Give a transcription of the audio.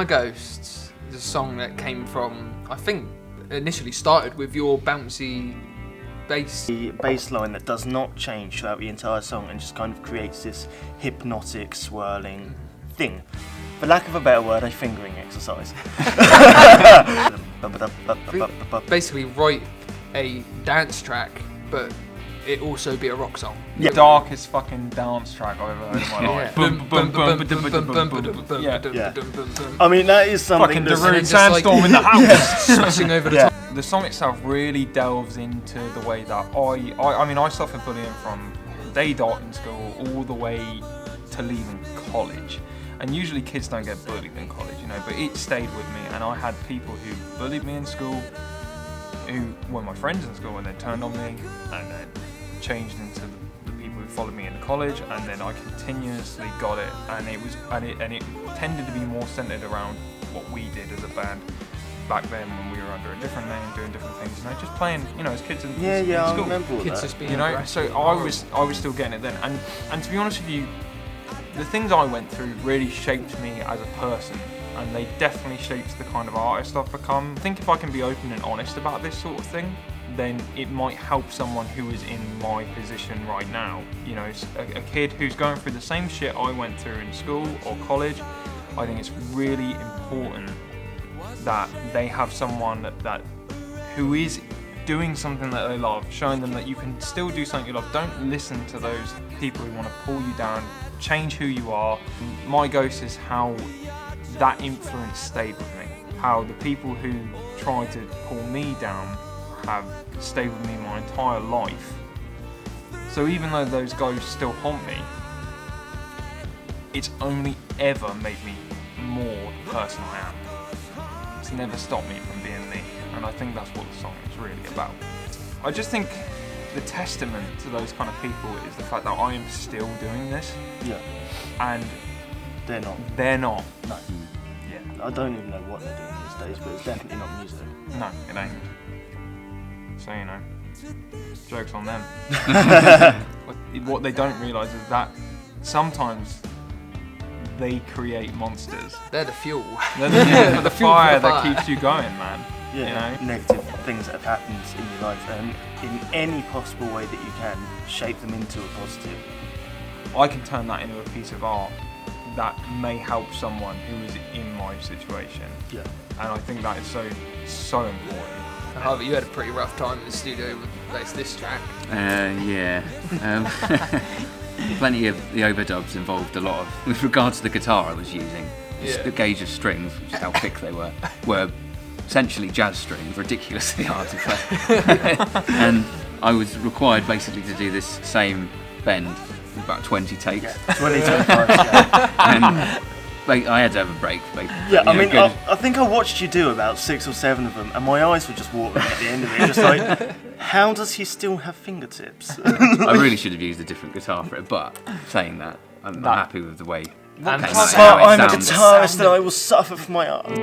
My Ghosts is a song that came from, I think, initially started with your bouncy bass. The bass line that does not change throughout the entire song and just kind of creates this hypnotic, swirling thing. For lack of a better word, a fingering exercise. Basically write a dance track, but it also be a rock song. The darkest fucking dance track I've ever heard in my life. I mean, that is something fucking that's... Darude Sandstorm in the house! Smashing over the top. The song itself really delves into the way that I suffered bullying from day dot in school all the way to leaving college. And usually kids don't get bullied in college, you know, but it stayed with me, and I had people who bullied me in school, who were my friends in school, and then turned on me, and then changed into the people who followed me in college, and then I continuously got it, and it tended to be more centered around what we did as a band back then when we were under a different name, doing different things, you know, just playing, you know, as kids in school. I remember all Kids that. just being You know, aggressive. so I was still getting it then, and to be honest with you, the things I went through really shaped me as a person, and they definitely shaped the kind of artist I've become. I think if I can be open and honest about this sort of thing, then it might help someone who is in my position right now. You know, a kid who's going through the same shit I went through in school or college. I think it's really important that they have someone that who is doing something that they love, showing them that you can still do something you love. Don't listen to those people who want to pull you down, change who you are. My Ghost is how that influence stayed with me. How the people who tried to pull me down have stayed with me my entire life. So even though those ghosts still haunt me, it's only ever made me more the person I am. It's never stopped me from being me, and I think that's what the song is really about. I just think the testament to those kind of people is the fact that I am still doing this. Yeah. And They're not. they're not. No. Yeah. I don't even know what they're doing these days, but it's definitely not music. No, it ain't. So, you know, joke's on them. What they don't realise is that sometimes they create monsters. They're the fuel. They're the Fuel for fire the that fire. keeps you going, man. Yeah, You know? negative things that have happened in your life, and in any possible way that you can, shape them into a positive. I can turn that into a piece of art that may help someone who is in my situation. Yeah. And I think that is so important. Harvey, you had a pretty rough time in the studio with this track. Yeah. Plenty of the overdubs involved a lot of, with regards to the guitar I was using, the gauge of strings, which is how thick they were essentially jazz strings, ridiculously hard to play. And I was required basically to do this same bend with about 20 takes. Yeah, 20, 25, yeah. And I had to have a break, basically. Yeah, I mean, I think I watched you do about 6 or 7 of them, and my eyes were just watering at the end of it. Just like, how does he still have fingertips? I really should have used a different guitar for it, but saying that, I'm happy with the way. And it plus, came out, how it I'm a sounded. guitarist and I will suffer for my art.